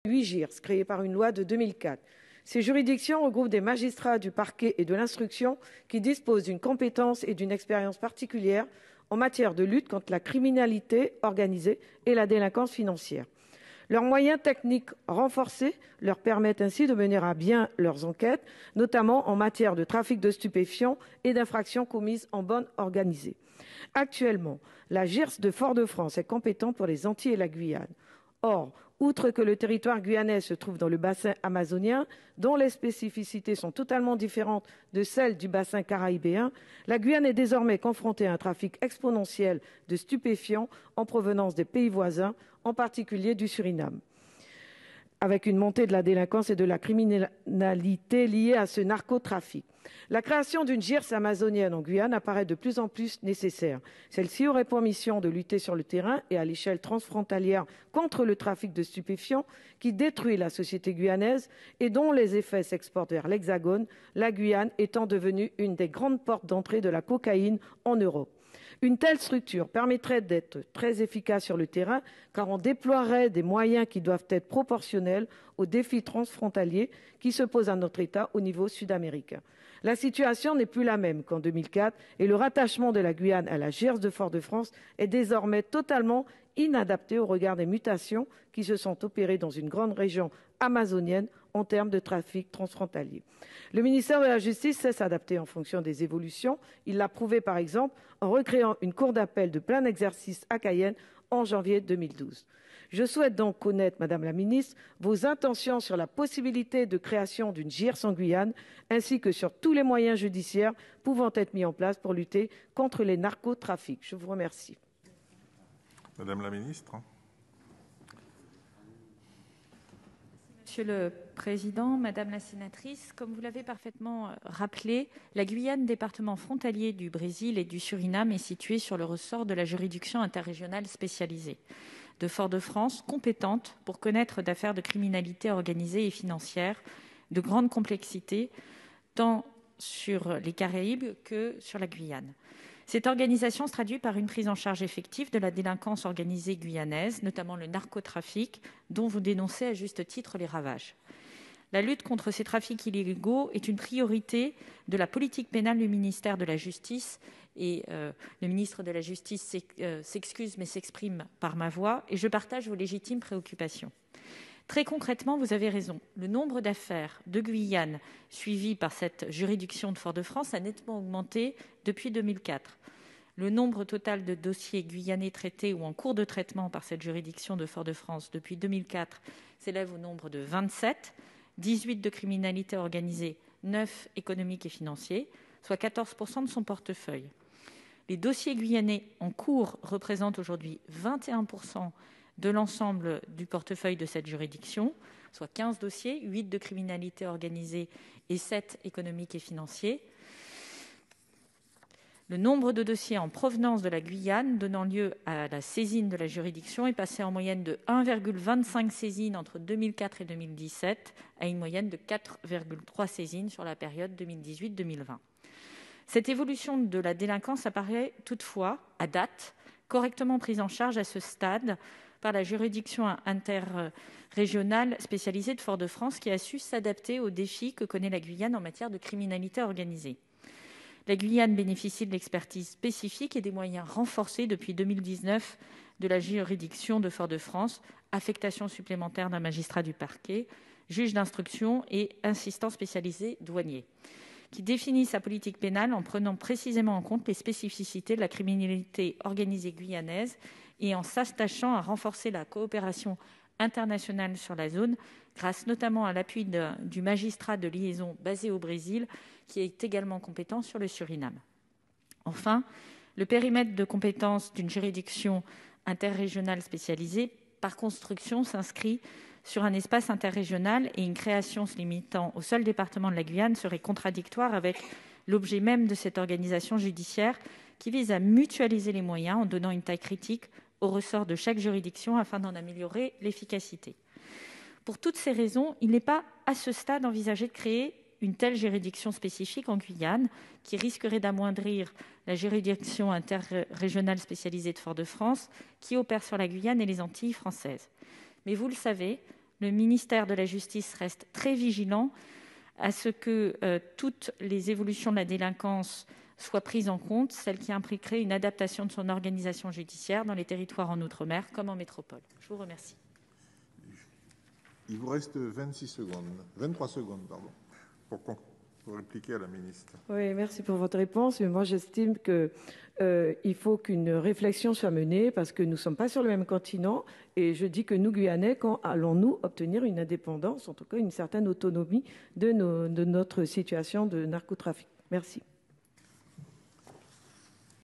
8 JIRS créés par une loi de 2004. Ces juridictions regroupent des magistrats du parquet et de l'instruction qui disposent d'une compétence et d'une expérience particulière en matière de lutte contre la criminalité organisée et la délinquance financière. Leurs moyens techniques renforcés leur permettent ainsi de mener à bien leurs enquêtes, notamment en matière de trafic de stupéfiants et d'infractions commises en bande organisée. Actuellement, la JIRS de Fort-de-France est compétente pour les Antilles et la Guyane. Or, outre que le territoire guyanais se trouve dans le bassin amazonien, dont les spécificités sont totalement différentes de celles du bassin caraïbéen, la Guyane est désormais confrontée à un trafic exponentiel de stupéfiants en provenance des pays voisins, en particulier du Suriname, avec une montée de la délinquance et de la criminalité liée à ce narcotrafic. La création d'une JIRS amazonienne en Guyane apparaît de plus en plus nécessaire. Celle-ci aurait pour mission de lutter sur le terrain et à l'échelle transfrontalière contre le trafic de stupéfiants qui détruit la société guyanaise et dont les effets s'exportent vers l'Hexagone, la Guyane étant devenue une des grandes portes d'entrée de la cocaïne en Europe. Une telle structure permettrait d'être très efficace sur le terrain car on déploierait des moyens qui doivent être proportionnels aux défis transfrontaliers qui se posent à notre État au niveau sud-américain. La situation n'est plus la même qu'en 2004 et le rattachement de la Guyane à la JIRS de Fort-de-France est désormais totalement inadapté au regard des mutations qui se sont opérées dans une grande région amazonienne en termes de trafic transfrontalier. Le ministère de la Justice sait s'adapter en fonction des évolutions. Il l'a prouvé par exemple en recréant une cour d'appel de plein exercice à Cayenne en janvier 2012. Je souhaite donc connaître, Madame la Ministre, vos intentions sur la possibilité de création d'une JIRS en Guyane, ainsi que sur tous les moyens judiciaires pouvant être mis en place pour lutter contre les narcotrafics. Je vous remercie. Madame la Ministre. Monsieur le Président, Madame la Sénatrice, comme vous l'avez parfaitement rappelé, la Guyane, département frontalier du Brésil et du Suriname, est située sur le ressort de la juridiction interrégionale spécialisée de Fort-de-France, compétente pour connaître d'affaires de criminalité organisée et financière de grande complexité, tant sur les Caraïbes que sur la Guyane. Cette organisation se traduit par une prise en charge effective de la délinquance organisée guyanaise, notamment le narcotrafic, dont vous dénoncez à juste titre les ravages. La lutte contre ces trafics illégaux est une priorité de la politique pénale du ministère de la Justice. Et le ministre de la Justice s'excuse mais s'exprime par ma voix et je partage vos légitimes préoccupations. Très concrètement, vous avez raison. Le nombre d'affaires de Guyane suivies par cette juridiction de Fort-de-France a nettement augmenté depuis 2004. Le nombre total de dossiers guyanais traités ou en cours de traitement par cette juridiction de Fort-de-France depuis 2004 s'élève au nombre de 27, 18 de criminalité organisée, 9 économiques et financiers, soit 14% de son portefeuille. Les dossiers guyanais en cours représentent aujourd'hui 21% de l'ensemble du portefeuille de cette juridiction, soit 15 dossiers, 8 de criminalité organisée et 7 économiques et financiers. Le nombre de dossiers en provenance de la Guyane donnant lieu à la saisine de la juridiction est passé en moyenne de 1,25 saisines entre 2004 et 2017 à une moyenne de 4,3 saisines sur la période 2018-2020. Cette évolution de la délinquance apparaît toutefois, à date, correctement prise en charge à ce stade par la juridiction interrégionale spécialisée de Fort-de-France qui a su s'adapter aux défis que connaît la Guyane en matière de criminalité organisée. La Guyane bénéficie de l'expertise spécifique et des moyens renforcés depuis 2019 de la juridiction de Fort-de-France, affectation supplémentaire d'un magistrat du parquet, juge d'instruction et assistant spécialisé douanier, qui définit sa politique pénale en prenant précisément en compte les spécificités de la criminalité organisée guyanaise et en s'attachant à renforcer la coopération internationale sur la zone, grâce notamment à l'appui du magistrat de liaison basé au Brésil, qui est également compétent sur le Suriname. Enfin, le périmètre de compétence d'une juridiction interrégionale spécialisée, par construction, s'inscrit sur un espace interrégional et une création se limitant au seul département de la Guyane serait contradictoire avec l'objet même de cette organisation judiciaire qui vise à mutualiser les moyens en donnant une taille critique au ressort de chaque juridiction afin d'en améliorer l'efficacité. Pour toutes ces raisons, il n'est pas à ce stade envisagé de créer une telle juridiction spécifique en Guyane qui risquerait d'amoindrir la juridiction interrégionale spécialisée de Fort-de-France qui opère sur la Guyane et les Antilles françaises. Mais vous le savez, Le ministère de la Justice reste très vigilant à ce que toutes les évolutions de la délinquance soient prises en compte, celles qui impliqueraient une adaptation de son organisation judiciaire dans les territoires en outre-mer comme en métropole. Je vous remercie. Il vous reste 23 secondes, pour répliquer à la ministre. Oui, merci pour votre réponse. Mais moi, j'estime qu'il faut qu'une réflexion soit menée parce que nous ne sommes pas sur le même continent. Et je dis que nous, Guyanais, quand allons-nous obtenir une indépendance, en tout cas une certaine autonomie de notre situation de narcotrafic? Merci.